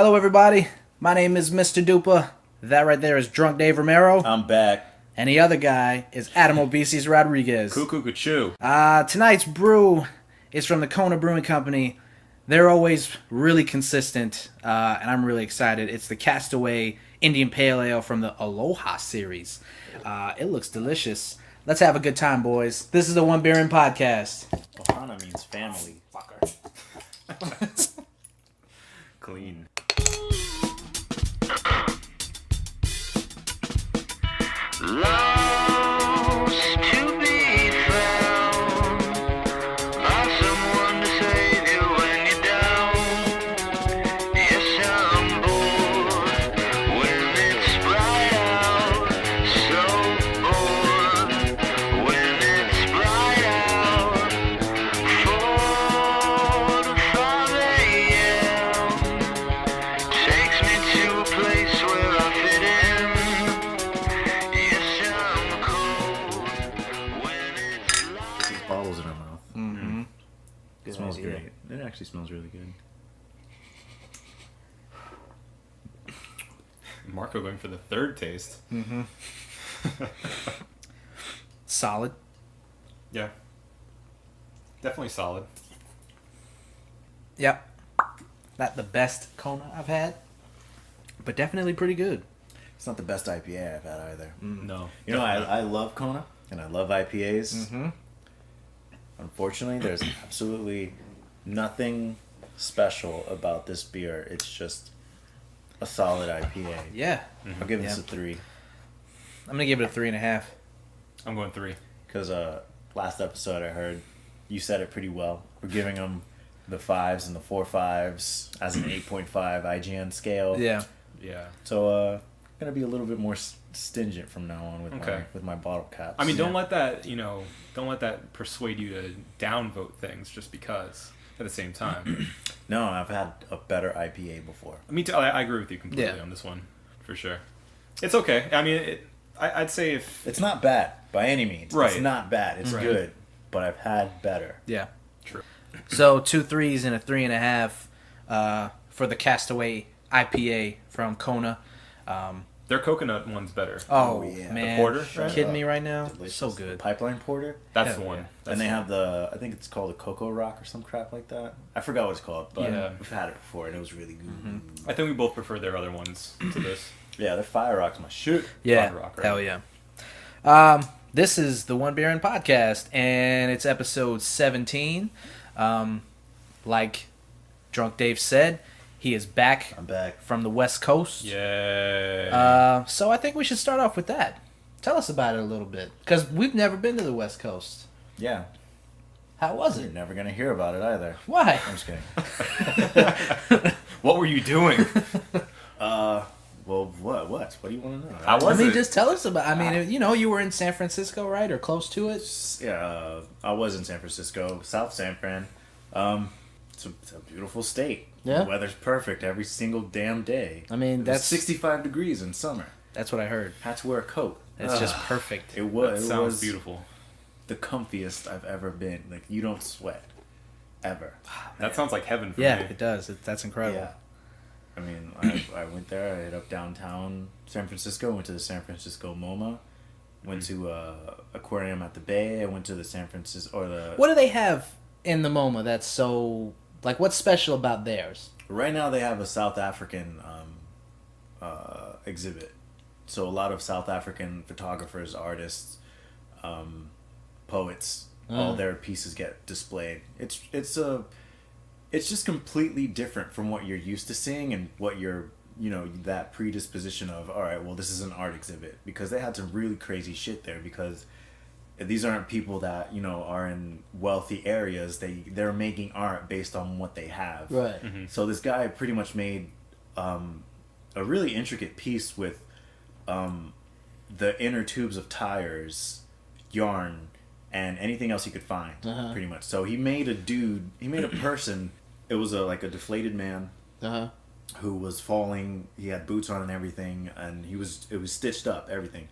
Hello, everybody. My name is Mr. Dupa. That right there is Drunk Dave Romero. I'm back. And the other guy is Adam Obeses Rodriguez. Cuckoo. Tonight's brew is from the Kona Brewing Company. They're always really consistent, and I'm really excited. It's the Castaway Indian Pale Ale from the Aloha series. It looks delicious. Let's have a good time, boys. This is the One Beer In Podcast. Ohana means family. Fucker. Clean. Lost to be found by someone to save you when you're down. Yes, I'm bored when it's bright out. So bored when it's bright out. 4 to 5 a.m. takes me to a place where I fit in. Bottles in our mouth. Mm-hmm. It smells great. It actually smells really good. Marco going for the third taste. Mm-hmm. Solid. Yeah. Definitely solid. Yep. Not the best Kona I've had, but definitely pretty good. It's not the best IPA I've had either. No. You know, I love Kona and I love IPAs. Mm-hmm. Unfortunately, there's absolutely nothing special about this beer. It's just a solid IPA. Yeah. I'll give this a 3. I'm going to give it a 3.5. I'm going 3. Because last episode I heard you said it pretty well. We're giving them the 5s and the 4.5s as an 8.5 IGN scale. Yeah. Yeah. So gonna be a little bit more stingent from now on Okay. with my bottle caps. I mean, don't let that persuade you to downvote things just because at the same time. No, I've had a better IPA before. Me too. I agree with you completely on this one, for sure. It's okay. I mean, I'd say if... It's not bad by any means. Right. It's not bad. It's good, but I've had better. Yeah. True. So 2 3s and a 3.5 for the Castaway IPA from Kona. Their coconut one's better. Oh, yeah. man. The porter, You right? kidding me right now? Delicious. So good. Pipeline porter. That's Hell the one. yeah. That's And they the have I think it's called a Cocoa Rock or some crap like that. I forgot what it's called, but Yeah. we've had it before and it was really good. I think we both prefer their other ones to this. Yeah, their Fire Rock's my shit. Yeah. Fire Rock, right? Hell yeah. This is the One Beer In Podcast, and it's episode 17. Like Drunk Dave said, he is back I'm back. from the West Coast. Yeah. So I think we should start off with that. Tell us about it a little bit, because we've never been to the West Coast. Yeah. How was You're it? never gonna hear about it either. Why? I'm just kidding. What were you doing? Well, what? What do you want to know? How was it? Just tell us about. You were in San Francisco, right, or close to it? Yeah, I was in San Francisco, South San Fran. It's a beautiful state. Yeah. The weather's perfect every single damn day. I mean, It was that's 65 degrees in summer. That's what I heard. Had to wear a coat. It's just perfect. It was. That It sounds was beautiful. the comfiest I've ever been. Like, you don't sweat ever. That sounds like heaven for Yeah, me. it does. That's incredible. Yeah. I mean, I went there. I hit up downtown San Francisco. Went to the San Francisco MoMA. Went to aquarium at the Bay. I went to the San Francisco What do they have in the MoMA that's so what's special about theirs? Right now they have a South African exhibit. So a lot of South African photographers, artists, poets, all their pieces get displayed. It's just completely different from what you're used to seeing and what you're, that predisposition of, all right, well, this is an art exhibit, because they had some really crazy shit there, because these aren't people that, are in wealthy areas. They're making art based on what they have. Right. Mm-hmm. So this guy pretty much made a really intricate piece with the inner tubes of tires, yarn, and anything else he could find, pretty much. So he made a person. It was like a deflated man who was falling. He had boots on and everything, and it was stitched up, everything,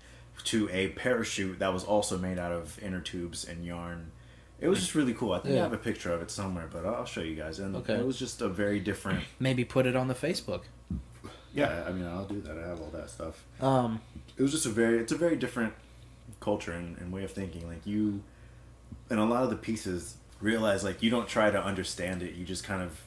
to a parachute that was also made out of inner tubes and yarn It was just really cool. I think I have a picture of it somewhere, but I'll show you guys. And Okay. it was just a very different. Maybe put it on the Facebook. Yeah, I mean, I'll do that. I have all that stuff. Um, It was just it's a very different culture and way of thinking. Like you, and a lot of the pieces realize like you don't try to understand it. You just kind of,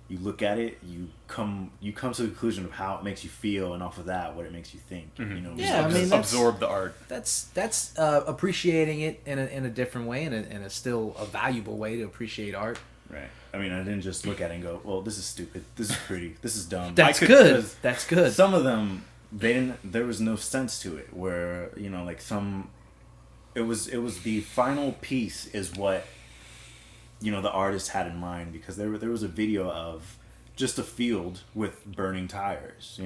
you look at it, you come to the conclusion of how it makes you feel, and off of that, what it makes you think. You know, Yeah, I mean, Just that's- absorb the art. that's appreciating it in a different way, and in a still a valuable way to appreciate art. right. I mean, I didn't just look at it and go, "Well, this is stupid. This is pretty. This is dumb." That's could- good. 'cause That's good. Some of them, there was no sense to it. Where like it was the final piece is what the artist had in mind, because there was a video of just a field with burning tires,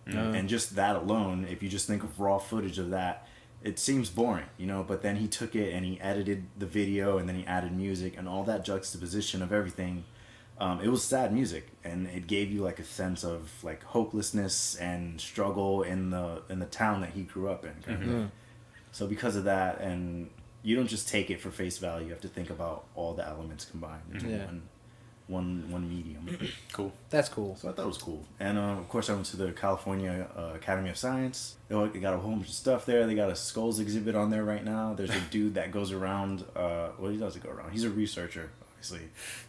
and just that alone, if you just think of raw footage of that, it seems boring, but then he took it and he edited the video, and then he added music and all that juxtaposition of everything. It was sad music, and it gave you like a sense of like hopelessness and struggle in the town that he grew up in, kind of thing. So because of that, and you don't just take it for face value, you have to think about all the elements combined into one medium. Cool. That's cool. So I thought it was cool. And of course I went to the California Academy of Science. They got a whole bunch of stuff there. They got a skulls exhibit on there right now. There's a dude that goes around, he doesn't go around. He's a researcher, obviously.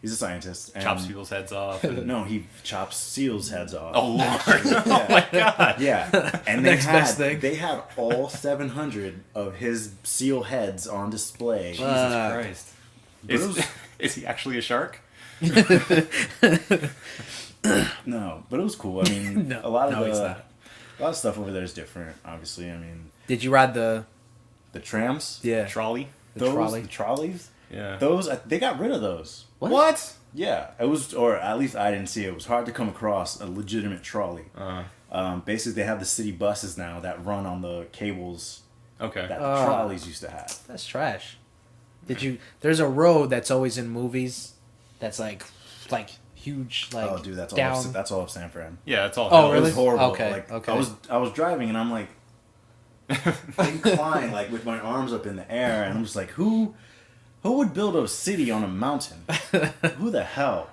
He's a scientist. And Chops people's heads off. And... no, he chops seals' heads off. Oh, Lord. Yeah. Oh, my God. Yeah, and Next best thing. they had all 700 of his seal heads on display. Jesus Christ. But it was- Is he actually a shark? No, but it was cool. I mean, No, a lot no, it's not. of stuff over there is different. Obviously, I mean, Did you ride the trams, Trolley? the trolley? the trolleys, Yeah. they got rid of those. What? Yeah, it was, or at least I didn't see it. It was hard to come across a legitimate trolley. Basically, they have the city buses now that run on the cables Okay. that the trolleys used to have. That's trash. There's a road that's always in movies that's like huge, like Oh, dude, that's down. all of San Fran. Yeah, it's all Oh, hell. It really? was horrible. Okay, Like, okay. I was driving and I'm like inclined, like with my arms up in the air, and I'm just like, who would build a city on a mountain? Who the hell?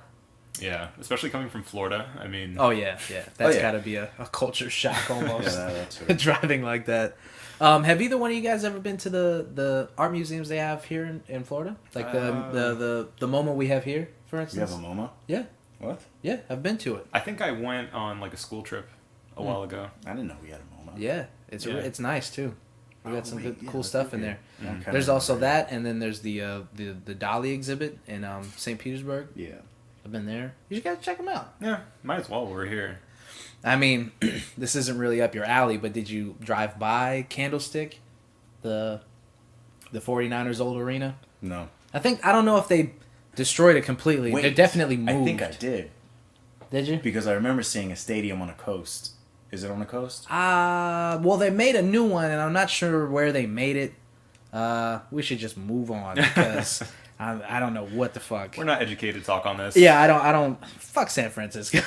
Yeah, especially coming from Florida. I mean, Oh yeah. That's yeah. got to be a culture shock almost. Yeah, that's right. Driving like that. Have either one of you guys ever been to the art museums they have here in Florida? Like the MoMA we have here, for You instance. have a MoMA? Yeah, What? yeah, I've been to it. I think I went on like a school trip a while ago. I didn't know we had a MoMA. Yeah, it's Yeah. it's nice too. We got some wait, good, yeah, cool that's stuff in okay. there. Yeah, I'm kinda There's also remembering. that, and then there's the Dali exhibit in St. Petersburg. Yeah. I've been there. You just gotta check them out. Yeah, might as well. We're here. I mean, this isn't really up your alley, but did you drive by Candlestick, the 49ers old arena? No. I don't know if they destroyed it completely. Wait, They definitely moved. I think I did, Did you? because I remember seeing a stadium on a coast. Is it on a coast? Well, they made a new one, and I'm not sure where they made it. We should just move on because I don't know what the fuck. We're not educated to talk on this. Yeah, I don't. Fuck San Francisco.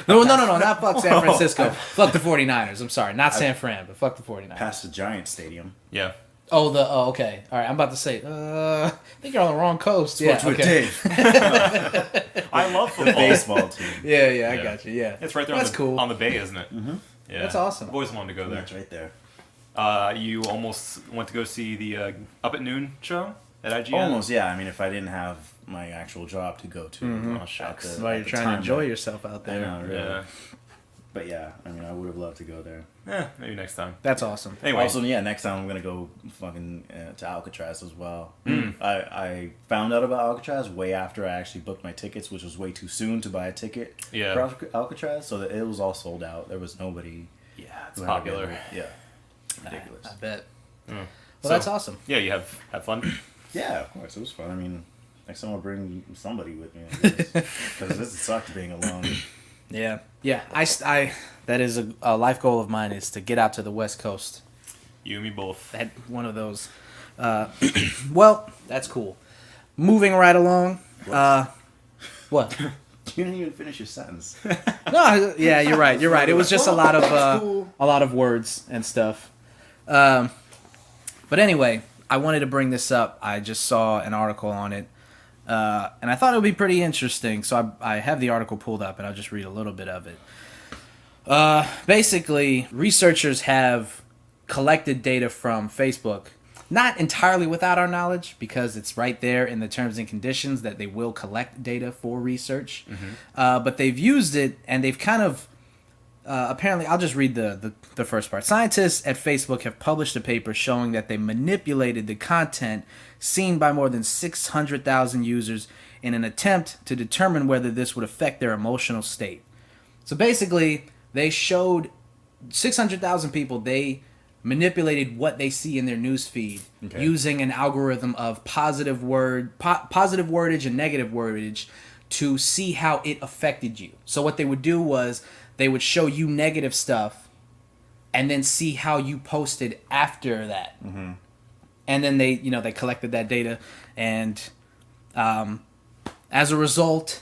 no, not fuck San Francisco. Fuck the 49ers. I'm sorry, not San Fran, but fuck the 49ers. Past the Giant Stadium. Yeah. Oh, okay. All right, I'm about to say. I think you're on the wrong coast. Yeah, What's with okay. Dave? I love The football. baseball team. Yeah, I Yeah. got you. Yeah, It's right there That's on, cool. on the bay, isn't it? Mm-hmm. Yeah. That's awesome. I've always wanted to go there. That's right there. You almost went to go see the Up at Noon show at IGN? Almost, yeah. I mean, if I didn't have my actual job to go to. Oh, shucks. That's why you're trying to enjoy yourself out I there. know, really. Yeah. But yeah, I mean, I would have loved to go there. Maybe next time. That's awesome. Anyway. Also, yeah, next time I'm gonna go fucking to Alcatraz as well. I found out about Alcatraz way after I actually booked my tickets, which was way too soon to buy a ticket Yeah. for Alcatraz. So that it was all sold out. There was nobody. Yeah, it's who had popular. available. Yeah, ridiculous. I bet. Well, So- that's awesome. Yeah, you have fun. Yeah, of course, it was fun. I mean, next time I'll bring somebody with me because this sucked being alone. Yeah. I that is a life goal of mine is to get out to the West Coast. You and me both. That one of those. Well, that's cool. Moving right along. What? You didn't even finish your sentence. No, yeah, you're right. You're right. It was just a lot of words and stuff. But anyway, I wanted to bring this up. I just saw an article on it. And I thought it would be pretty interesting, so I have the article pulled up, and I'll just read a little bit of it. Basically, researchers have collected data from Facebook, not entirely without our knowledge, because it's right there in the terms and conditions that they will collect data for research. But they've used it, and they've kind of apparently, I'll just read the first part. Scientists at Facebook have published a paper showing that they manipulated the content seen by more than 600,000 users in an attempt to determine whether this would affect their emotional state. So basically, they showed 600,000 people, they manipulated what they see in their news feed using an algorithm of positive wordage and negative wordage to see how it affected you. So what they would do was they would show you negative stuff and then see how you posted after that. And then they collected that data, and as a result,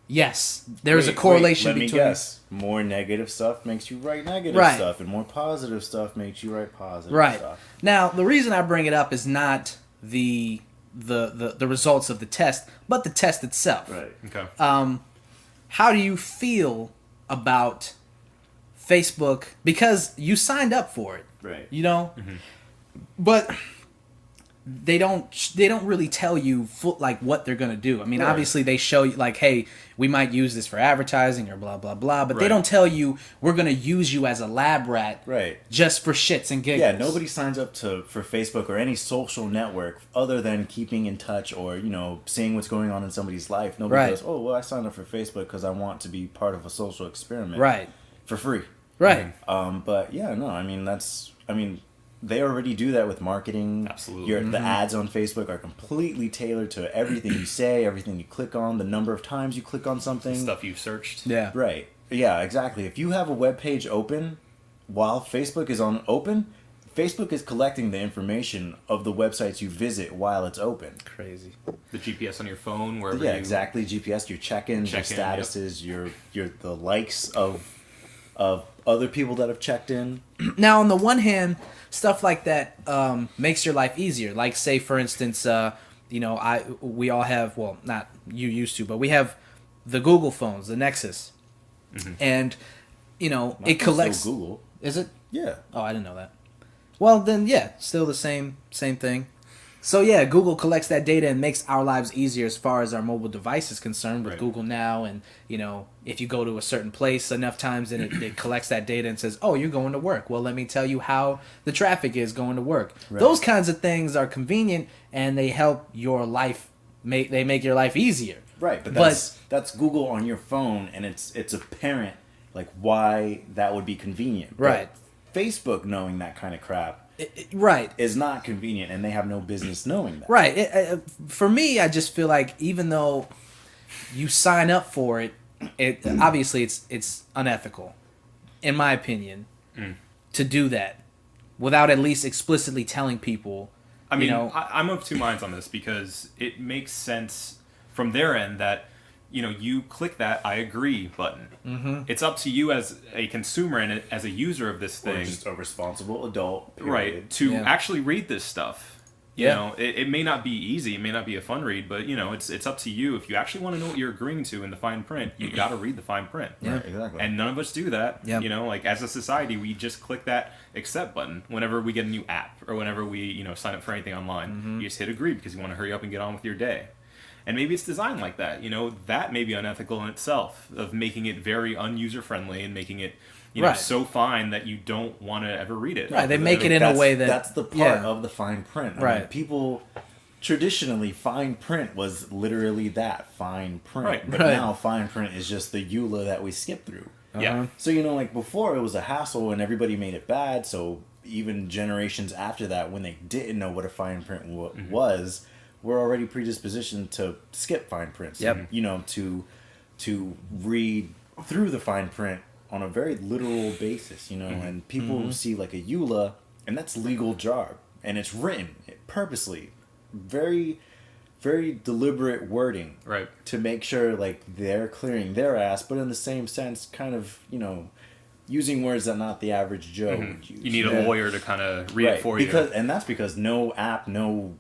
yes, there is a correlation between. Let me guess. More negative stuff makes you write negative stuff, and more positive stuff makes you write positive stuff. Now, the reason I bring it up is not the results of the test, but the test itself. Right. Okay. How do you feel about Facebook? Because you signed up for it, Right. you know, but they don't really tell you like what they're gonna do. I mean, obviously they show you like, hey, we might use this for advertising or blah blah blah, but they don't tell you we're gonna use you as a lab rat, just for shits and giggles. Yeah, nobody signs up for Facebook or any social network other than keeping in touch or seeing what's going on in somebody's life. Nobody goes, oh well, I signed up for Facebook because I want to be part of a social experiment, for free, But yeah, no, I mean they already do that with marketing. Absolutely. The ads on Facebook are completely tailored to everything you say, everything you click on, the number of times you click on something. Stuff you've searched. Yeah. Right. Yeah, exactly. If you have a web page open while Facebook is on open, Facebook is collecting the information of the websites you visit while it's open. Crazy. The GPS on your phone, wherever Yeah, exactly. GPS, your check-ins, your statuses, your the likes of other people that have checked in. Now, on the one hand, stuff like that makes your life easier. Like, say, for instance, we all have, well, not you used to, but we have the Google phones, the Nexus, and it collects. Still Google. Is it? Yeah. Oh, I didn't know that. Well, then, yeah, still the same thing. So yeah, Google collects that data and makes our lives easier as far as our mobile device is concerned with Google Now, and if you go to a certain place enough times, then it collects that data and says, oh, you're going to work. Well, let me tell you how the traffic is going to work. Those kinds of things are convenient, and they help your life. They make your life easier. Right, but that's Google on your phone, and it's apparent like why that would be convenient. Right. But Facebook knowing that kind of crap. Is not convenient, and they have no business knowing that. Right. For me, I just feel like even though you sign up for it, obviously it's unethical, in my opinion, to do that without at least explicitly telling people. I mean, I'm of two minds on this because it makes sense from their end that you click that I agree button. It's up to you as a consumer and as a user of this thing. Or just a responsible adult. Period. Right. To actually read this stuff. You know, it may not be easy. It may not be a fun read, but, it's up to you. If you actually want to know what you're agreeing to in the fine print, you got to read the fine print. Yeah, right, exactly. And none of us do that. Yep. Like as a society, we just click that accept button whenever we get a new app or whenever we, sign up for anything online. You just hit agree because you want to hurry up and get on with your day. And maybe it's designed like that. That may be unethical in itself, of making it very unuser-friendly and making it, so fine that you don't want to ever read it. Right, they make it in a way that... That's the part of the fine print. I mean, people... Traditionally, fine print was literally that, fine print. Right. But now fine print is just the EULA that we skip through. Yeah. So, like before it was a hassle and everybody made it bad, so even generations after that, when they didn't know what a fine print was... we're already predispositioned to skip fine prints. Yep. To read through the fine print on a very literal basis, and people see like a EULA, and that's legal jargon, and it's written purposely, very, very deliberate wording, right, to make sure like they're clearing their ass, but in the same sense, kind of, using words that not the average Joe would use. You need a lawyer to kind of read it for you. And that's because no app, no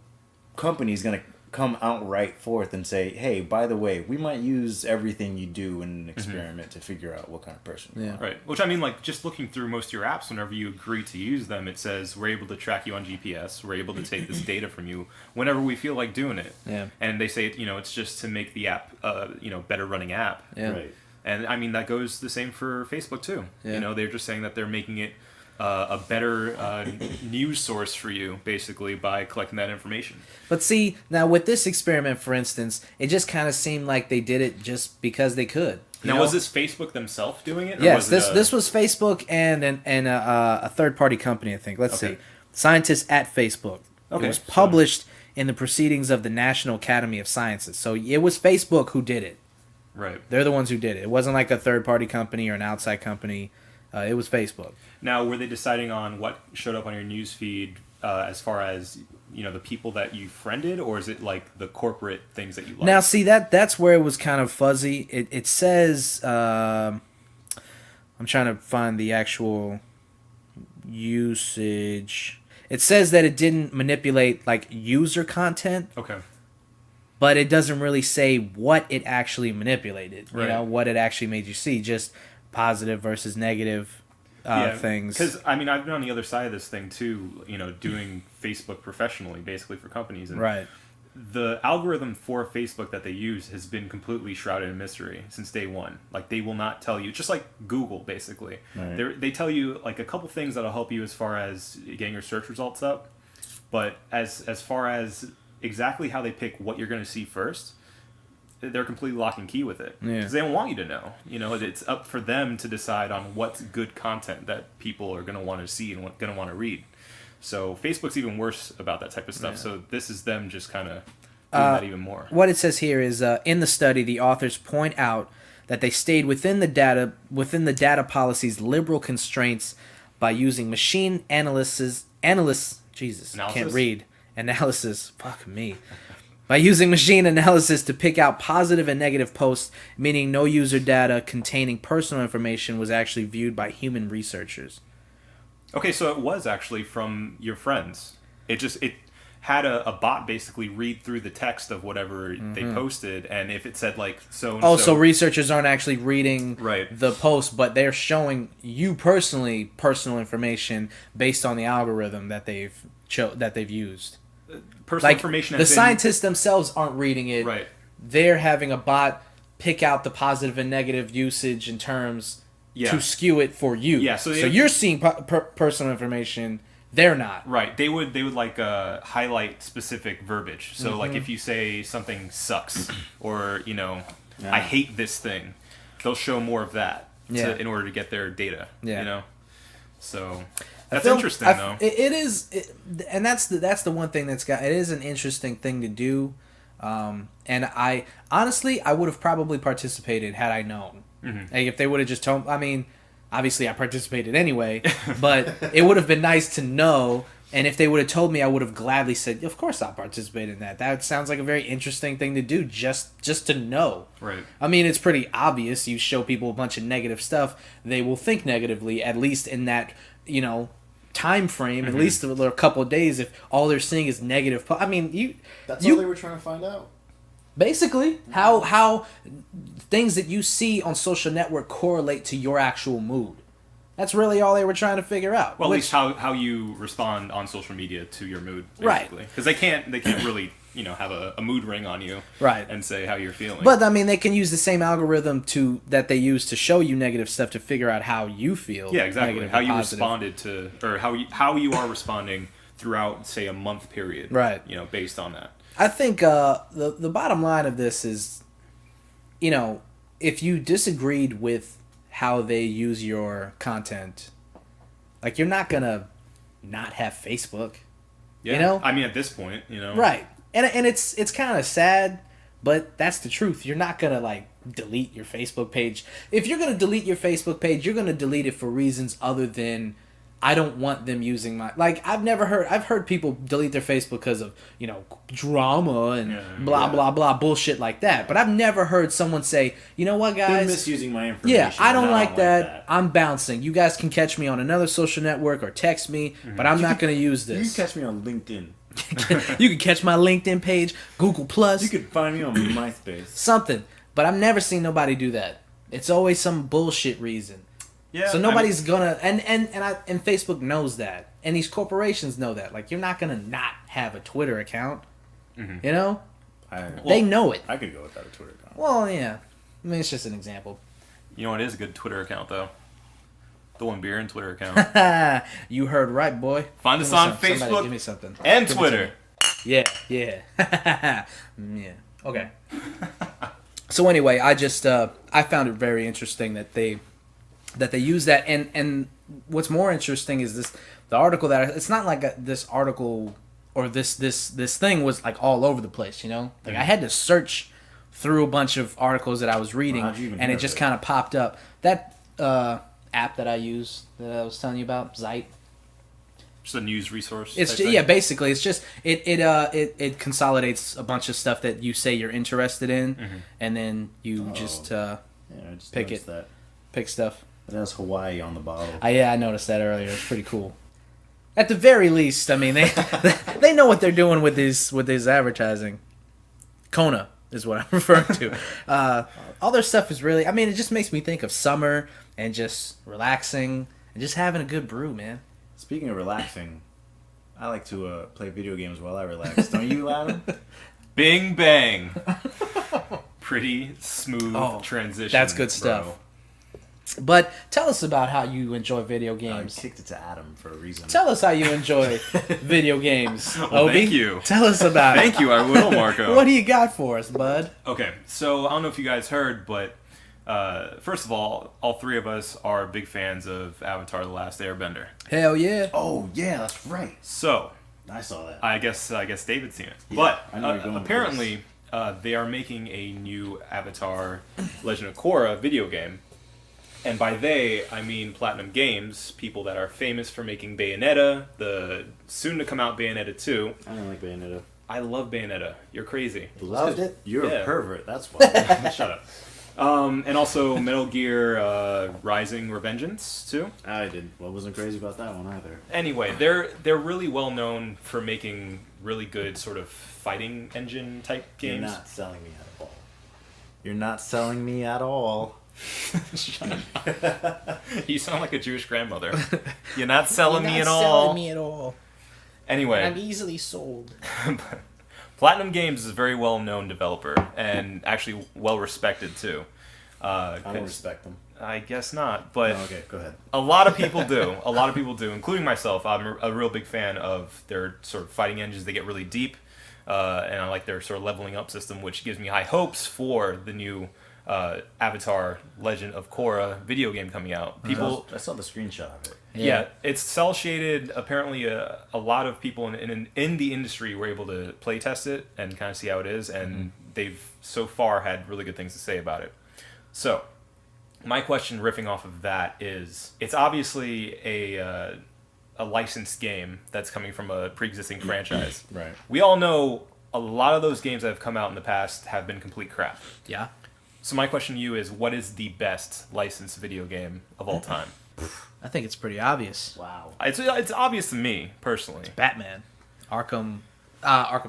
company's going to come outright forth and say, hey, by the way, we might use everything you do in an experiment to figure out what kind of person you are. Right. Which, I mean, like, just looking through most of your apps, whenever you agree to use them, it says we're able to track you on GPS. We're able to take this data from you whenever we feel like doing it. Yeah. And they say, it's just to make the app, better running app. Yeah. Right. And, I mean, that goes the same for Facebook, too. Yeah. They're just saying that they're making it a better news source for you, basically, by collecting that information. But see, now with this experiment, for instance, it just kind of seemed like they did it just because they could. Now, was this Facebook themselves doing it? Or Yes, was this was Facebook and a third-party company, I think. Let's see. Scientists at Facebook. Okay, It was published in the Proceedings of the National Academy of Sciences. So it was Facebook who did it. Right. They're the ones who did it. It wasn't like a third-party company or an outside company. It was Facebook. Now, were they deciding on what showed up on your news feed as far as, the people that you friended, or is it like the corporate things that you like? Now, see, that's where it was kind of fuzzy. It says, I'm trying to find the actual usage. It says that it didn't manipulate, like, user content. Okay. But it doesn't really say what it actually manipulated. Right. What it actually made you see. Just positive versus negative things. Because, I mean, I've been on the other side of this thing, too, doing Facebook professionally, basically, for companies. And Right. the algorithm for Facebook that they use has been completely shrouded in mystery since day one. Like, they will not tell you, just like Google, basically. Right. They tell you, like, a couple things that'll help you as far as getting your search results up. But as far as exactly how they pick what you're going to see first, they're completely lock and key with it. Yeah. Because they don't want you to know. It's up for them to decide on what's good content that people are going to want to see and going to want to read. So Facebook's even worse about that type of stuff. Yeah. So this is them just kind of doing that even more. What it says here is, in the study, the authors point out that they stayed within the data policy's liberal constraints by using machine analysis. Fuck me. By using machine analysis to pick out positive and negative posts, meaning no user data containing personal information was actually viewed by human researchers. Okay, so it was actually from your friends. It had a bot basically read through the text of whatever they posted, and if it said like so and so researchers aren't actually reading Right. the post, but they're showing you personally personal information based on the algorithm that they've used. personal information. The has been- scientists themselves aren't reading it. Right. They're having a bot pick out the positive and negative usage in terms Yeah. to skew it for you. Yeah, so they- you're seeing personal information. They're not. Right. They would like highlight specific verbiage. So like if you say something sucks or I hate this thing, they'll show more of that in order to get their data. Yeah. So that's interesting though. It is, and that's the one thing it is an interesting thing to do. And I honestly would have probably participated had I known. Like if they would have just told. I mean, obviously I participated anyway, but it would have been nice to know. And if they would have told me, I would have gladly said, "Of course I'll participate in that." That sounds like a very interesting thing to do, just to know. Right. I mean, it's pretty obvious. You show people a bunch of negative stuff, they will think negatively. At least in that time frame, at least a couple of days. If all they're seeing is negative, I mean, That's all they were trying to find out. basically how things that you see on social network correlate to your actual mood. That's really all they were trying to figure out. Well, at least how you respond on social media to your mood, Right. basically. Because they can't really have a mood ring on you, Right. and say how you're feeling. But I mean, they can use the same algorithm that they use to show you negative stuff to figure out how you feel. yeah, exactly. negative How or you positive. responded to, or how you are responding throughout, say, a month period. Right. Based on that. I think the bottom line of this is, if you disagreed with how they use your content, like you're not gonna not have Facebook. Yeah. I mean, at this point, Right. And it's kind of sad, but that's the truth. You're not going to delete your Facebook page. If you're going to delete your Facebook page, you're going to delete it for reasons other than I don't want them using my I've heard people delete their Facebook because of, drama and blah blah bullshit like that. But I've never heard someone say, "You know what, They're guys? misusing my information. Yeah, I don't and like that. I'm bouncing. You guys can catch me on another social network or text me, but I'm not going to use You this." can catch me on LinkedIn. You can catch my LinkedIn page, Google Plus, You could find me on MySpace. something. But I've never seen nobody do that. It's always some bullshit reason. Yeah. So nobody's gonna and Facebook knows that, and these corporations know that. Like, you're not gonna not have a Twitter account. You know, they know it. I could go without a Twitter account. Well, yeah. I mean, it's just an example. You know what is a good Twitter account though? The One Beer and Twitter account. You heard right, boy. Find Give us me on some- somebody Facebook give me something. and Give me Twitter. Yeah. Yeah. Okay. So anyway, I just I found it very interesting that they use that, and what's more interesting is the article that it's not like this article or this thing was like all over the place, you know. Like, I had to search through a bunch of articles that I was reading, How'd you even and hear it just of it? kind of popped up. That app that I use that I was telling you about, Zeit. Just a news resource. It's type just, thing. yeah, basically it's just it consolidates a bunch of stuff that you say you're interested in, and then you just Yeah, I just Pick noticed it. that. pick stuff. It has Hawaii on the bottle. I noticed that earlier. It's pretty cool. At the very least, I mean, they know what they're doing with these advertising. Kona is what I'm referring to. All their stuff is really, I mean, it just makes me think of summer and just relaxing and just having a good brew, man. Speaking of relaxing, I like to play video games while I relax. Don't you, Adam? Bing bang. Pretty smooth Oh, transition. that's good stuff. bro. But tell us about how you enjoy video I games. kicked it to Adam for a reason. Tell us how you enjoy video games, Well, Obi. thank you. Tell us about it. Thank you, I will, Marco. What do you got for us, bud? Okay, so I don't know if you guys heard, but first of all three of us are big fans of Avatar: The Last Airbender. Hell yeah. Oh yeah, that's right. So I saw that. I guess David's seen it, Yeah, but I know you're going with apparently they are making a new Avatar: Legend of Korra video game, and by they I mean Platinum Games, people that are famous for making Bayonetta, the soon-to-come-out Bayonetta 2. I don't like Bayonetta. I love Bayonetta. You're crazy. Loved it. You're Yeah. a pervert. That's why. Shut up. And also Metal Gear Rising: Revengeance too. I wasn't crazy about that one either. Anyway, they're really well known for making really good sort of fighting engine type You're games. not selling me at all. You're not selling me at all. You sound like a Jewish grandmother. You're not selling me at all. Anyway, easily sold. Platinum Games is a very well known developer and actually well respected too. I don't respect them. I guess not, but Oh, okay, go ahead. a lot of people do. A lot of people do, including myself. I'm a real big fan of their sort of fighting engines. They get really deep, and I like their sort of leveling up system, which gives me high hopes for the new Avatar: Legend of Korra video game coming out. People, I saw the screenshot of it. yeah, it's cell shaded. Apparently, a lot of people in the industry were able to play test it and kind of see how it is, and they've so far had really good things to say about it. So, my question, riffing off of that, is it's obviously a licensed game that's coming from a pre-existing franchise. Right. We all know a lot of those games that have come out in the past have been complete crap. Yeah. So my question to you is, what is the best licensed video game of all time? I think it's pretty obvious. Wow. It's obvious to me, personally. Batman. Arkham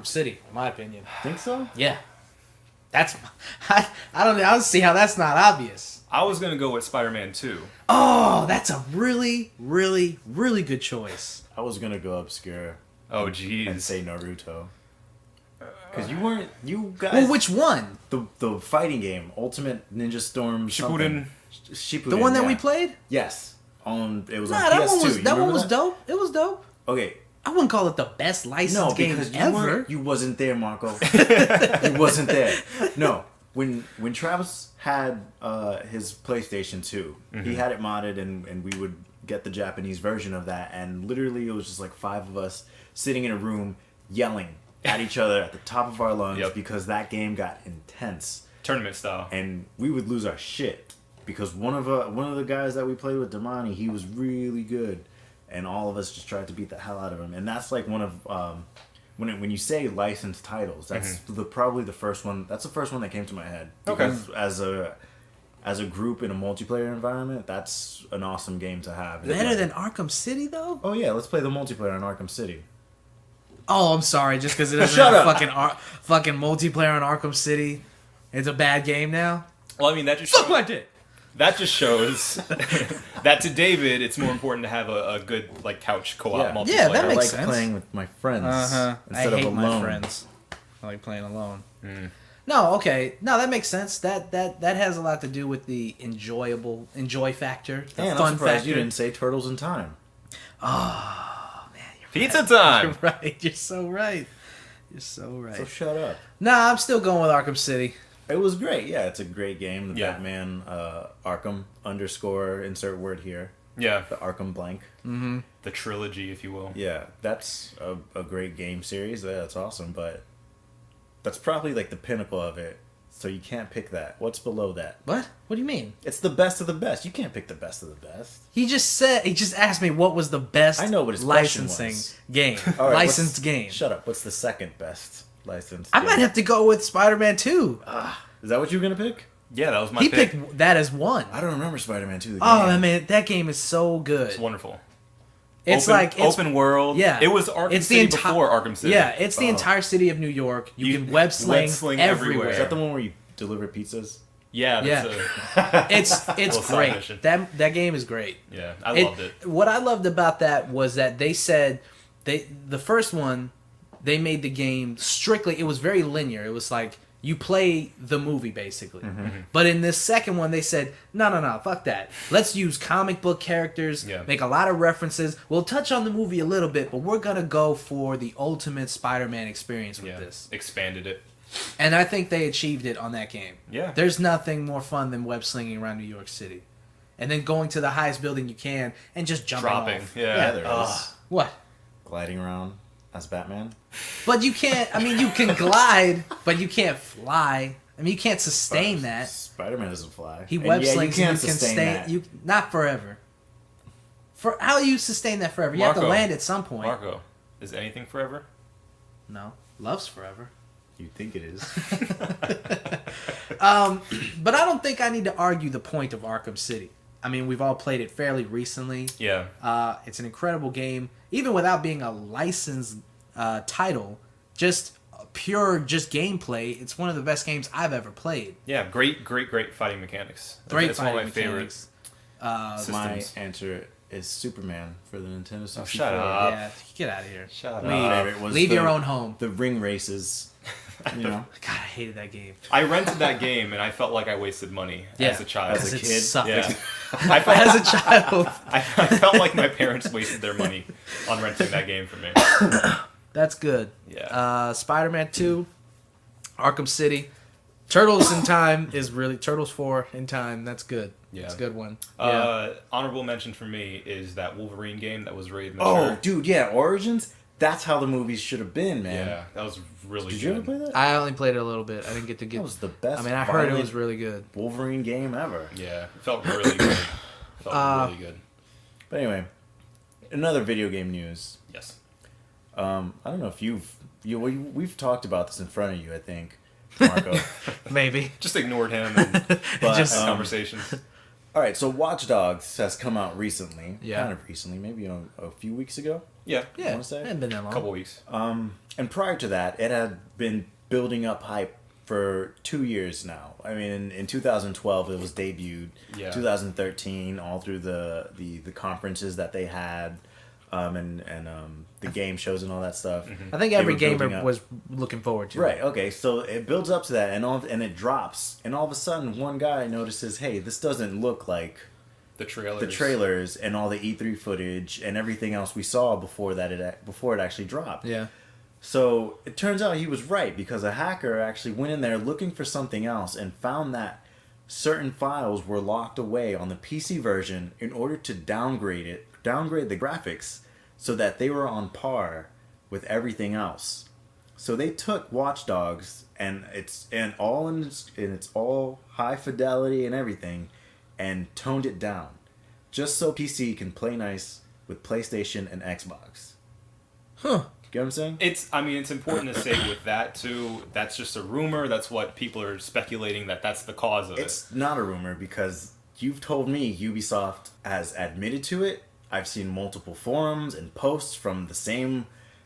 City, in my opinion. Think so? Yeah. That's I don't see how that's not obvious. I was going to go with Spider-Man 2. Oh, that's a really, really, really good choice. I was gonna go obscure Oh, and jeez. say Naruto. Because you guys. Well, which one? The fighting game, Ultimate Ninja Storm. Shippuden. Shippuden. The one that yeah. we played? Yes. It was Nah, on that PS2. one was You that one remember was that? dope. It was dope. Okay. I wouldn't call it the best licensed No, game because ever. you wasn't there, Marco. You wasn't there. No, when Travis had his PlayStation 2, he had it modded, and we would get the Japanese version of that, and literally it was just like 5 of us sitting in a room yelling at each other at the top of our lungs Yep. because that game got intense, Tournament style. and we would lose our shit because one of the guys that we played with, Damani, he was really good. And all of us just tried to beat the hell out of him. And that's like one of when you say licensed titles, that's probably the first one. That's the first one that came to my head. Okay. Because as a group in a multiplayer environment, that's an awesome game to have. Better than Arkham City though? Oh yeah, let's play the multiplayer on Arkham City. Oh, I'm sorry. Just because it doesn't Shut have up. fucking multiplayer in Arkham City, it's a bad game now. Well, I mean, that just Suck shows, my dick. that just shows that to David, it's more important to have a good like couch co-op Yeah. multiplayer. Yeah, that I makes like sense. playing with my friends I instead hate of my alone. friends. I like playing alone. No, okay. No, that makes sense. That has a lot to do with the enjoy factor, the Man, fun I'm surprised factor. you didn't say Turtles in Time. Pizza time. You're right. You're so right. You're so right. So shut up. Nah, I'm still going with Arkham City. It was great. Yeah, it's a great game. The Yeah. Batman Arkham _ insert word here. Yeah, The Arkham blank. the trilogy, if you will. Yeah, that's a great game series. Yeah, that's awesome. But that's probably like the pinnacle of it. So you can't pick that. What's below that? What? What do you mean? It's the best of the best. You can't pick the best of the best. He just asked me what was the best I know what his question licensing was. game. All right, Licensed what's- game. Shut up. What's the second best licensed I game? might have to go with Spider-Man 2. Is that what you were going to pick? Yeah, that was my He pick. picked that as one. I don't remember Spider-Man 2. The Oh, game. man, that game is so good. It's wonderful. It's open, like it's, open world. Yeah, it was Arkham it's City the enti- before Arkham City. Yeah, it's the Oh. entire city of New York. You can web sling, everywhere. Is that the one where you deliver pizzas? yeah, that's Yeah. It's Little side great. mission. That game is great. yeah. I loved it. What I loved about that was that they said the first one they made the game strictly. It was very linear. It was like you play the movie basically. But in this second one, they said no, fuck that. Let's use comic book characters. Yeah. Make a lot of references. We'll touch on the movie a little bit, but we're gonna go for the ultimate Spider-Man experience with Yeah, this. expanded it. And I think they achieved it on that game. Yeah. There's nothing more fun than web slinging around New York City. And then going to the highest building you can and just jumping Dropping. off. Yeah. there Ugh. is. What? Gliding around as Batman. But you can't, I mean, you can glide, but you can't fly. I mean, you can't sustain that. Spider-Man doesn't fly. He And web yeah, slings you and can't you can sustain stay, that. you, not forever. For how do you sustain that forever? You have to Marco. land at some point. Marco, is anything forever? No. Love's forever. You think it is. But I don't think I need to argue the point of Arkham City. I mean, we've all played it fairly recently. Yeah. It's an incredible game, even without being a licensed title. Just pure, just gameplay. It's one of the best games I've ever played. Yeah. Great fighting mechanics. Great That's fighting one of my mechanics. favorites. My Systems. answer is Superman for the Nintendo 64. shut up. Yeah, get out of here. Shut My up. favorite was Leave the- your own home. The ring races. You know, God, I hated that game. I rented that game and I felt like I wasted money as a child. As a It kid? sucked. Yeah. I felt, As a child. I felt like my parents wasted their money on renting that game for me. That's good. Yeah. Spider-Man 2, Arkham City, Turtles in Time is really Turtles 4 in Time. That's good. Yeah. It's a good one. Honorable mention for me is that Wolverine game that was rated oh, mature. dude, yeah, Origins. That's how the movies should have been, man. Yeah, that was really Did good. you ever play that? I only played it a little bit. I didn't get to get. That was the best. I mean, I heard it violent was really good. Wolverine game ever. Yeah, it felt really good. Really good. But anyway, another video game news. Yes. I don't know if we've talked about this in front of you. I think, Marco. Maybe. Just ignored him and But, Just- conversations. all right, so Watch Dogs has come out recently. Yeah. Kind of recently, maybe a few weeks ago. Yeah. Yeah, wanna say? it hadn't been that A long. couple weeks. And prior to that, it had been building up hype for 2 years now. I mean, in 2012, it was debuted. Yeah. 2013, all through the conferences that they had, and the game shows and all that stuff. I think They every were building gamer up. was looking forward to Right. it. Okay. So it builds up to that, and it drops, and all of a sudden, one guy notices, hey, this doesn't look like The trailers. the trailers and all the E3 footage and everything else we saw before it actually dropped. Yeah. So it turns out he was right, because a hacker actually went in there looking for something else and found that certain files were locked away on the PC version in order to downgrade the graphics so that they were on par with everything else. So they took Watch Dogs and it's all high fidelity and everything, and toned it down just so PC can play nice with PlayStation and Xbox. Huh. Get what I'm saying? It's important to say with that too, that's just a rumor. That's what people are speculating that's the cause of It's not a rumor, because you've told me Ubisoft has admitted to it. I've seen multiple forums and posts from the same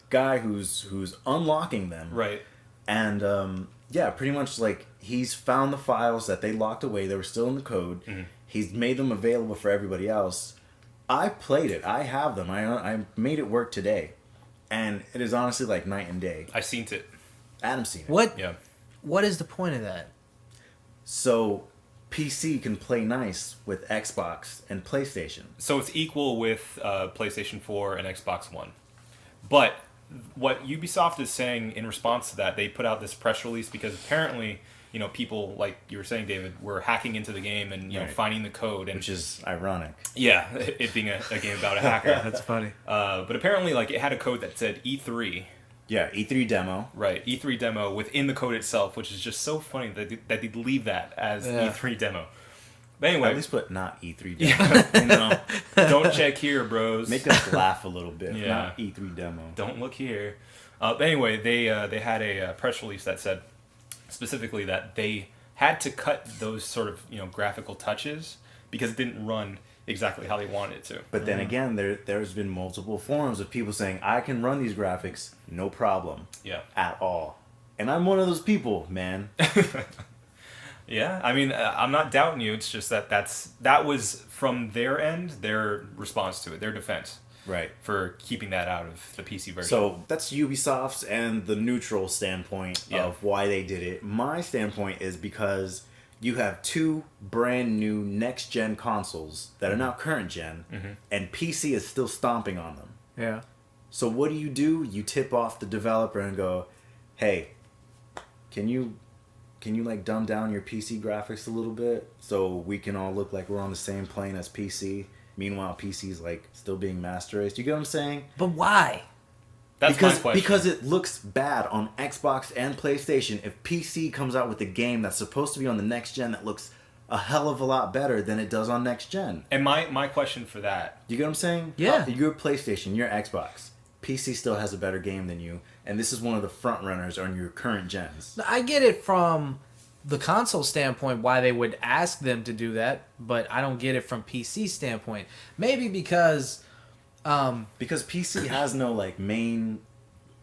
guy who's unlocking them. Right. And yeah, pretty much like he's found the files that they locked away. They were still in the code. Mm-hmm. He's made them available for everybody else. I played it. I have them. I made it work today, and it is honestly like night and day. I seen it. Adam's seen it. What? Yeah. What is the point of that? So PC can play nice with Xbox and PlayStation. So it's equal with PlayStation 4 and Xbox One. But what Ubisoft is saying in response to that, they put out this press release because apparently, you know, people, like you were saying, David, were hacking into the game and, you know, finding the code. And Which is ironic. yeah, it being a game about a hacker. That's funny. But apparently, like, it had a code that said E3. Yeah, E3 demo. Right, E3 demo within the code itself, which is just so funny that they'd leave that as E3 demo. But anyway, At least put not E3 demo. no, don't check here, bros. Make us laugh a little bit. Yeah. Not E3 demo. Don't look here. But anyway, they had a press release that said specifically that they had to cut those sort of, you know, graphical touches because it didn't run exactly how they wanted it to. But then again, there's been multiple forums of people saying, I can run these graphics, no problem. Yeah. At all. And I'm one of those people, man. Yeah, I mean, I'm not doubting you. It's just that was from their end, their response to it, their defense. Right. For keeping that out of the PC version. So that's Ubisoft's and the neutral standpoint of why they did it. My standpoint is because you have two brand new next gen consoles that are now current gen, and PC is still stomping on them. Yeah. So what do? You tip off the developer and go, hey, can you like dumb down your PC graphics a little bit so we can all look like we're on the same plane as PC? Meanwhile, PC's like still being master race. You get what I'm saying? But why? That's my question. Because it looks bad on Xbox and PlayStation. If PC comes out with a game that's supposed to be on the next gen that looks a hell of a lot better than it does on next gen. And my question for that. You get what I'm saying? Yeah. Your PlayStation, your Xbox. PC still has a better game than you, and this is one of the front runners on your current gens. I get it from the console standpoint why they would ask them to do that, but I don't get it from PC standpoint. Maybe because PC has no like main.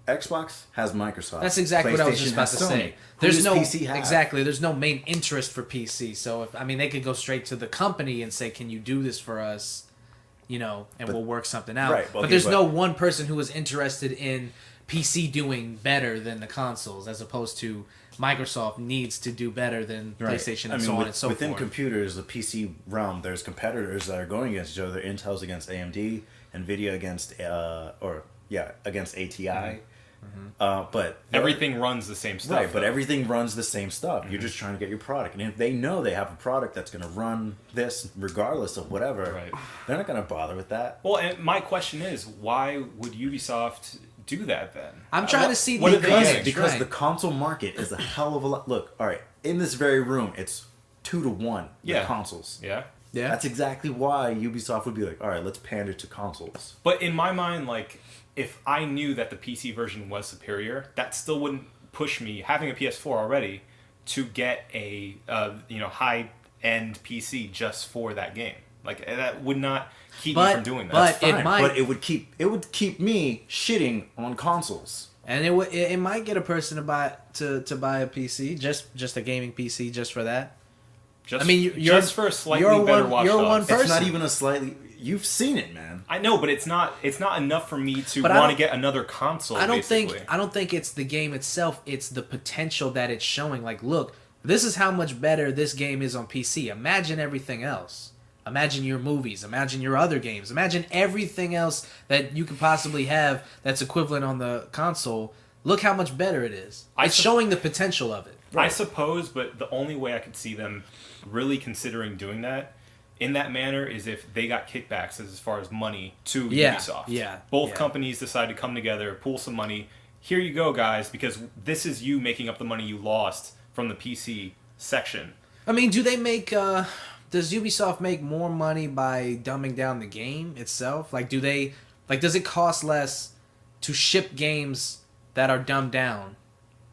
Xbox has Microsoft. that's exactly what I was PlayStation just about has to Sony. say. Who There's does no PC have? exactly. There's no main interest for PC. So if they could go straight to the company and say, "Can you do this for us?" You know, and we'll work something out. Right, but there's no one person who is interested in PC doing better than the consoles, as opposed to Microsoft needs to do better than PlayStation and so on and so within forth. computers, the PC realm, there's competitors that are going against each other. Intel's against AMD, Nvidia against against ATI. But Everything runs the same stuff. right, but though. everything runs the same stuff. You're just trying to get your product, and if they know they have a product that's going to run this regardless of whatever, Right. they're not going to bother with that. Well, and my question is, why would Ubisoft do that then? I'm trying to see what the are they Because, getting? because right. the console market is a hell of a lot. Look, all right, in this very room, it's 2-1 Yeah. with consoles. Yeah. Yeah. That's exactly why Ubisoft would be like, all right, let's pander to consoles. But in my mind, like, if I knew that the PC version was superior, that still wouldn't push me, having a PS4 already, to get a high-end PC just for that game. Like, that would not keep me from doing that. but Fine, it might, but it would keep me shitting on consoles. and it might get a person to buy a PC, just a gaming PC, just for that. Just, I mean, you're just for a slightly you're better one- Watch you're Dogs. one It's not person. even a slightly. You've seen it, man. I know, but it's not enough for me to But I want to don't- get another console. I don't basically. think it's the game itself. It's the potential that it's showing. Like, look, this is how much better this game is on PC. Imagine everything else. Imagine your movies. Imagine your other games. Imagine everything else that you could possibly have that's equivalent on the console. Look how much better it is. It's showing the potential of it. I suppose, but the only way I could see them really considering doing that in that manner is if they got kickbacks as far as money to Yeah, Ubisoft. yeah, Both yeah. companies decide to come together, pool some money. Here you go, guys, because this is you making up the money you lost from the PC section. I mean, do they make? Does Ubisoft make more money by dumbing down the game itself? Like, do they? Like, does it cost less to ship games that are dumbed down?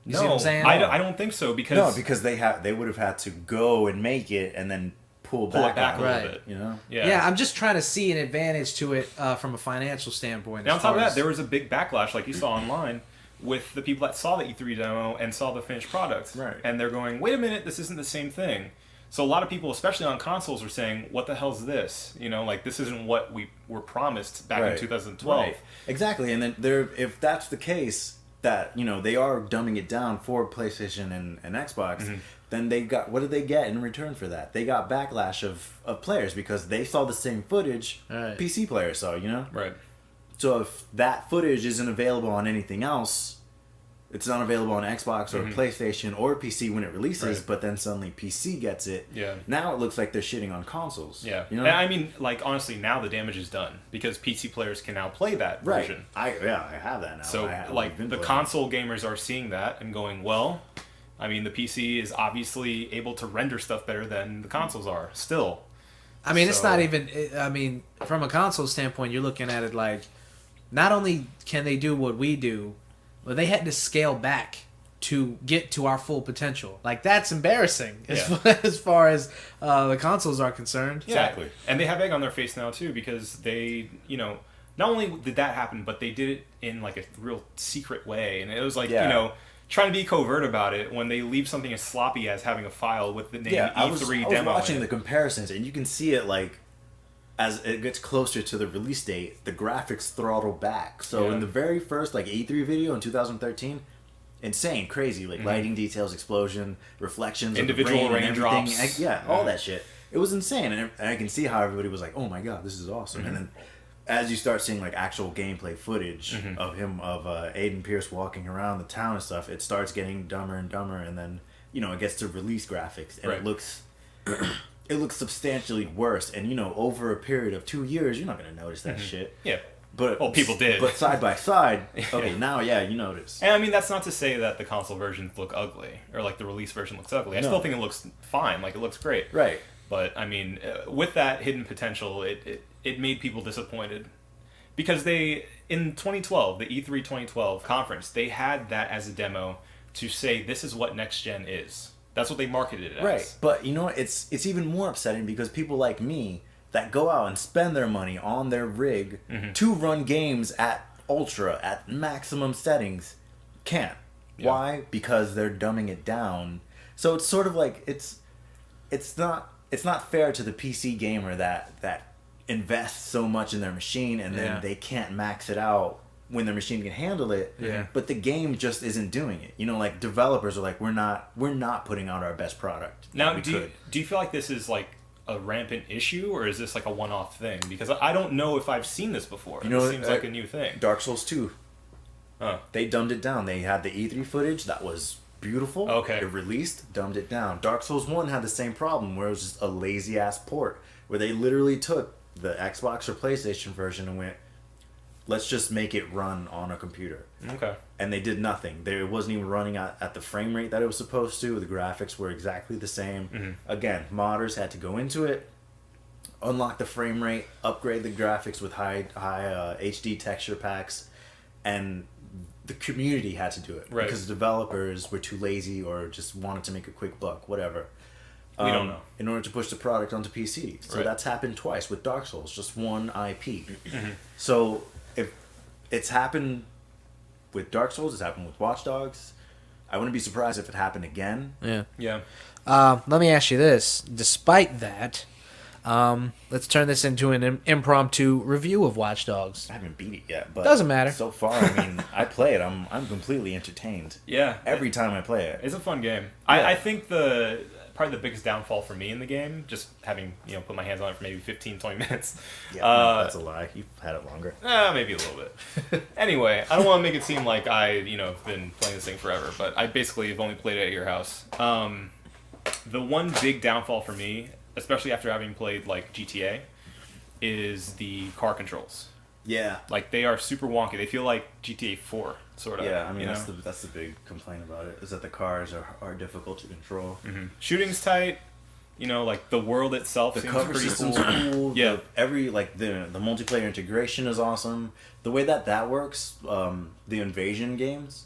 You see what I'm saying? I don't think so because No, because they would have had to go and make it and then pull pull back, it back on a little Right. bit. You know? Yeah, I'm just trying to see an advantage to it from a financial standpoint. Now, on as top of far that, as- there was a big backlash, like you saw online, with the people that saw the E3 demo and saw the finished product. Right. And they're going, wait a minute, this isn't the same thing. So a lot of people, especially on consoles, are saying, what the hell's this? You know, like, this isn't what we were promised back in 2012. Right. Exactly. And then if that's the case, that, you know, they are dumbing it down for PlayStation and Xbox, then they got, what did they get in return for that? They got backlash of players because they saw the same footage Right. PC players saw, you know? Right. So if that footage isn't available on anything else, it's not available on Xbox or PlayStation or PC when it releases, Right. but then suddenly PC gets it. Yeah. Now it looks like they're shitting on consoles. Yeah. You know? And I mean, like, honestly, now the damage is done because PC players can now play that Right. version. I have that now. So, I've like, been the playing console gamers are seeing that and going, well, I mean, the PC is obviously able to render stuff better than the consoles are, still. I mean, it's So- not even. I mean, from a console standpoint, you're looking at it like, not only can they do what we do, but they had to scale back to get to our full potential. Like, that's embarrassing as far as the consoles are concerned. Yeah. Exactly. And they have egg on their face now, too, because they, you know, not only did that happen, but they did it in, like, a real secret way. And it was like, Yeah. you know, trying to be covert about it when they leave something as sloppy as having a file with the name Yeah, I was demo. watching in the it. comparisons, and you can see it, like, as it gets closer to the release date, the graphics throttle back. So Yeah. in the very first, like, E3 video in 2013, insane, crazy, like, lighting details, explosion, reflections, Individual of the rain and raindrops. everything. Yeah, all that shit. It was insane, and I can see how everybody was like, "Oh my god, this is awesome!" And then, as you start seeing like actual gameplay footage of Aiden Pierce walking around the town and stuff, it starts getting dumber and dumber, and then you know it gets to release graphics, and Right. it looks substantially worse. And you know, over a period of 2 years, you're not gonna notice that shit. Yeah. But Well, people did. But side by side, okay, Yeah. now you notice. And I mean, that's not to say that the console versions look ugly or like the release version looks ugly. I No. still think it looks fine. Like, it looks great. Right. But I mean, with that hidden potential, it made people disappointed because they in 2012, the E3 2012 conference, they had that as a demo to say this is what next gen is. That's what they marketed it as. Right, but you know what? It's even more upsetting because people like me that go out and spend their money on their rig to run games at ultra at maximum settings can't. Yeah. Why? Because they're dumbing it down. So it's sort of like it's not fair to the PC gamer that invests so much in their machine and then Yeah. they can't max it out when their machine can handle it. Yeah. But the game just isn't doing it. You know, like developers are like, we're not putting out our best product. Now, We do you feel like this is like a rampant issue or is this like a one-off thing? Because I don't know if I've seen this before. You know, It seems like a new thing. Dark Souls 2. Huh. They dumbed it down. They had the E3 footage that was beautiful. Okay. It released, dumbed it down. Dark Souls 1 had the same problem where it was just a lazy ass port where they literally took the Xbox or PlayStation version and went, let's just make it run on a computer. Okay. And they did nothing. It wasn't even running at the frame rate that it was supposed to. The graphics were exactly the same. Again, modders had to go into it, unlock the frame rate, upgrade the graphics with high HD texture packs, and the community had to do it Right. because developers were too lazy or just wanted to make a quick buck, whatever. We don't know. In order to push the product onto PC. So Right. that's happened twice with Dark Souls, just one IP. So if it's happened with Dark Souls, it's happened with Watch Dogs. I wouldn't be surprised if it happened again. Yeah. Yeah. Let me ask you this. Despite that, let's turn this into an impromptu review of Watch Dogs. I haven't beat it yet, but Doesn't matter. So far, I mean, I play it. I'm completely entertained Yeah. every time I play it. It's a fun game. Yeah. I think probably the biggest downfall for me in the game, just having, put my hands on it for maybe 15, 20 minutes. Yeah, no, that's a lie. You've had it longer. Maybe a little bit. Anyway, I don't want to make it seem like I, have been playing this thing forever, but I basically have only played it at your house. The one big downfall for me, especially after having played, like, GTA, is the car controls. Yeah. Like, they are super wonky. They feel like GTA 4, sort of. Yeah, I mean, you that's know? the big complaint about it, is that the cars are difficult to control. Shooting's tight. Like, the world itself The seems cover pretty system's cool. cool. Yeah. The multiplayer integration is awesome. The way that works, the invasion games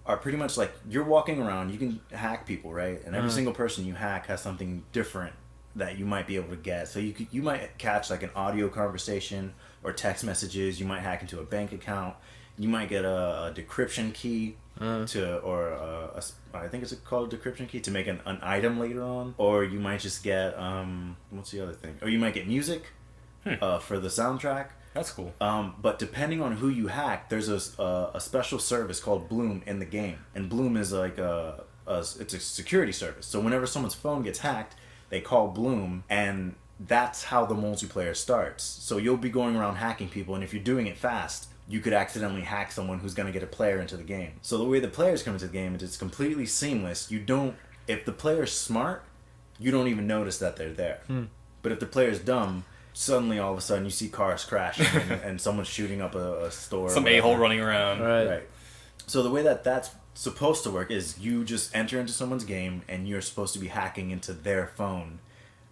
are pretty much like you're walking around. You can hack people, right? And every single person you hack has something different that you might be able to get. So you might catch like an audio conversation or text messages. You might hack into a bank account. You might get a decryption key I think it's called a decryption key to make an item later on. Or you might just get what's the other thing? Or you might get music for the soundtrack. That's cool. But depending on who you hack, there's a special service called Bloom in the game, and Bloom is like it's a security service. So whenever someone's phone gets hacked, they call Bloom, and that's how the multiplayer starts. So you'll be going around hacking people, and if you're doing it fast, you could accidentally hack someone who's going to get a player into the game. So the way the players come into the game is it's completely seamless. If the player's smart, you don't even notice that they're there. But if the player's dumb, suddenly all of a sudden you see cars crashing and someone's shooting up a store. Some a-hole running around. Right. So the way that's supposed to work is you just enter into someone's game and you're supposed to be hacking into their phone,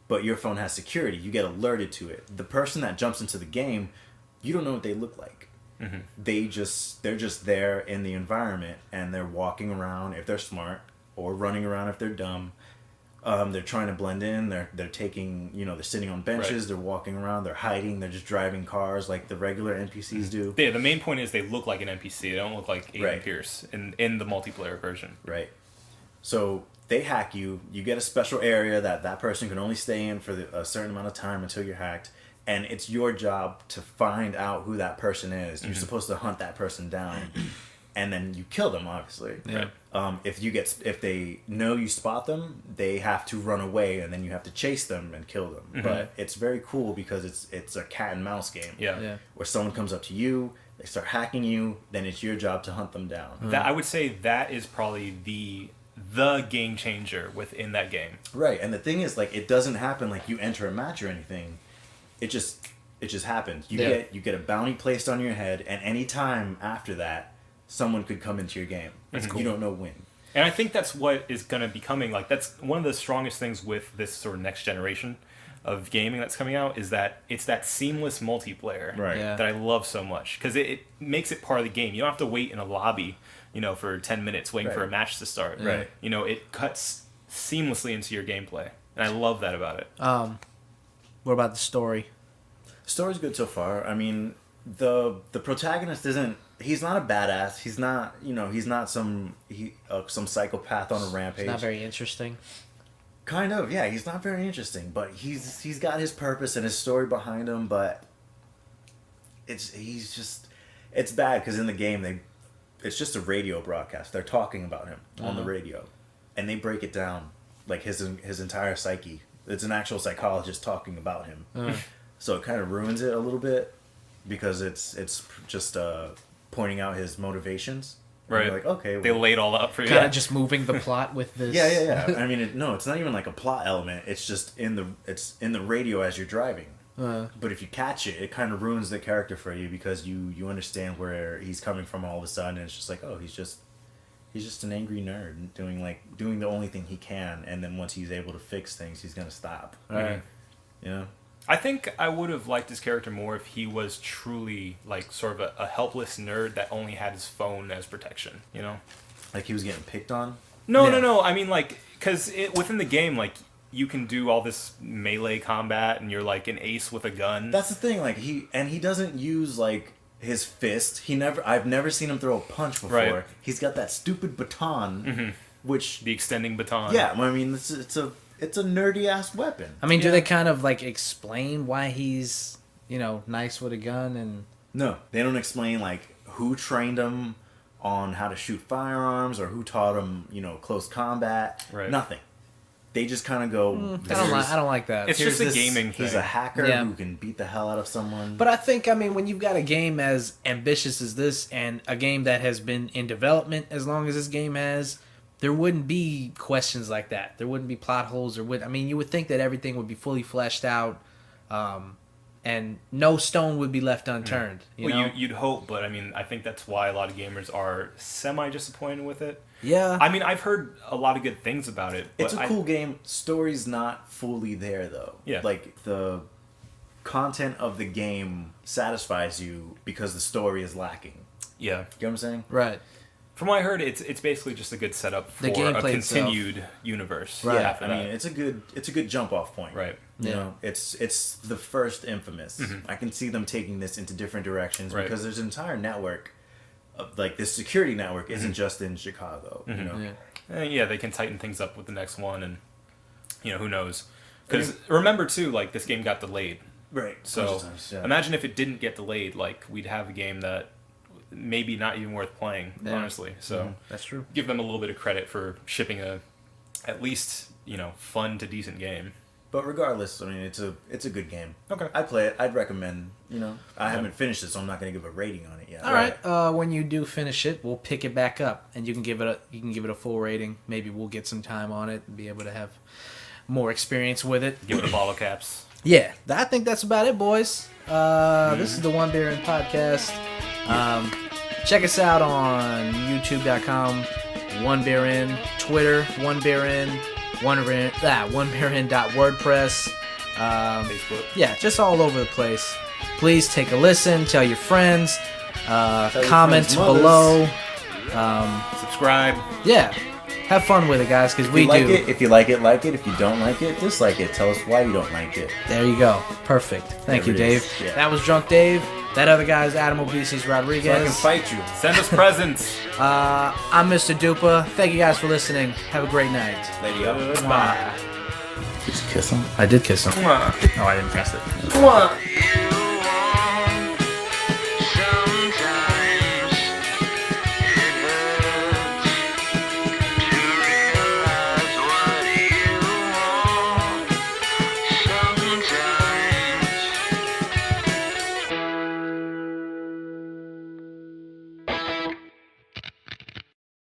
but your phone has security. You get alerted to it. The person that jumps into the game, you don't know what they look like. They're just there in the environment, and they're walking around if they're smart, or running around if they're dumb. They're trying to blend in. They're taking, they're sitting on benches. Right. They're walking around. They're hiding. They're just driving cars like the regular NPCs do. Yeah, the main point is they look like an NPC. They don't look like Aiden Pierce in the multiplayer version. Right. So they hack you. You get a special area that person can only stay in for a certain amount of time until you're hacked. And it's your job to find out who that person is. You're supposed to hunt that person down. And then you kill them, obviously. Yeah. If they know you spot them, they have to run away, and then you have to chase them and kill them. But it's very cool because it's a cat and mouse game. Yeah. Where someone comes up to you, they start hacking you, then it's your job to hunt them down. That I would say that is probably the game changer within that game. Right, and the thing is, like, it doesn't happen like you enter a match or anything. It just happens. You get a bounty placed on your head, and any time after that, someone could come into your game. That's cool. You don't know when. And I think that's what is going to be coming. Like, that's one of the strongest things with this sort of next generation of gaming that's coming out, is that it's that seamless multiplayer that I love so much, because it makes it part of the game. You don't have to wait in a lobby, for 10 minutes waiting for a match to start. Right. It cuts seamlessly into your gameplay, and I love that about it. What about the story? Story's good so far. I mean, the protagonist he's not a badass. He's not, he's not some psychopath on a rampage. It's not very interesting. Kind of, yeah. He's not very interesting, but he's got his purpose and his story behind him. But it's bad because in the game it's just a radio broadcast. They're talking about him on the radio, and they break it down like his entire psyche. It's an actual psychologist talking about him. So it kind of ruins it a little bit because it's just pointing out his motivations. Right. Like, okay. They laid all up for you. Kind of just moving the plot with this. Yeah. I mean, it's not even like a plot element. It's just in the radio as you're driving. But if you catch it, it kind of ruins the character for you because you understand where he's coming from all of a sudden. And it's just like, oh, he's just an angry nerd doing the only thing he can. And then once he's able to fix things, he's going to stop. Right. Yeah. I think I would have liked his character more if he was truly like sort of a helpless nerd that only had his phone as protection, Like he was getting picked on? No. I mean, like, because within the game, like, you can do all this melee combat and you're like an ace with a gun. That's the thing. Like he doesn't use like his fist. I've never seen him throw a punch before. Right. He's got that stupid baton, which the extending baton. Yeah, I mean it's a nerdy ass weapon. I mean, do they kind of like explain why he's nice with a gun and? No, they don't explain like who trained him on how to shoot firearms or who taught him close combat. Right. Nothing. They just kind of go. I don't like that. It's just a gaming thing. He's a hacker who can beat the hell out of someone. But I think, when you've got a game as ambitious as this and a game that has been in development as long as this game has, there wouldn't be questions like that. There wouldn't be plot holes you would think that everything would be fully fleshed out, and no stone would be left unturned. You'd hope, but I think that's why a lot of gamers are semi-disappointed with it. Yeah. I've heard a lot of good things about it. But it's a cool game. Story's not fully there, though. Yeah. Like, the content of the game satisfies you because the story is lacking. Yeah. You know what I'm saying? Right. From what I heard, it's basically just a good setup for The a gameplay continued universe. Right. After I that. mean, it's a good jump off point. Right. You Yeah. know, it's the first Infamous. I can see them taking this into different directions Right. because there's an entire network of, like, this security network isn't just in Chicago. You know, Yeah. They can tighten things up with the next one, and who knows? Because remember too, like this game got delayed. right? So Bunch of times, yeah. imagine if it didn't get delayed, like we'd have a game that maybe not even worth playing, Yeah. honestly. So That's true. give them a little bit of credit for shipping a at least fun to decent game. But regardless, I mean, it's a good game. Okay. I'd play it. I'd recommend. I haven't finished it, so I'm not going to give a rating on it yet. All right. When you do finish it, we'll pick it back up, and you can give it a full rating. Maybe we'll get some time on it and be able to have more experience with it. Give it a bottle caps. Yeah, I think that's about it, boys. This is the One Beer In podcast. Check us out on YouTube.com, One Beer In, Twitter, One Beer In, OneBeerIn.wordpress. Facebook. Yeah, just all over the place. Please take a listen. Tell your friends. Comment friends' mothers. below. Subscribe. Yeah, have fun with it, guys, because we If you like do. it, if you like it, like it. If you don't like it, dislike it. Tell us why you don't like it. There you go. Perfect. Thank you, There it Dave. is. Yeah. That was Drunk Dave. That other guy is Adam Obeses Rodriguez. So I can fight you. Send us presents. I'm Mr. Dupa. Thank you guys for listening. Have a great night. Lady up. Goodbye. Did you kiss him? I did kiss him. Oh, I didn't press it. You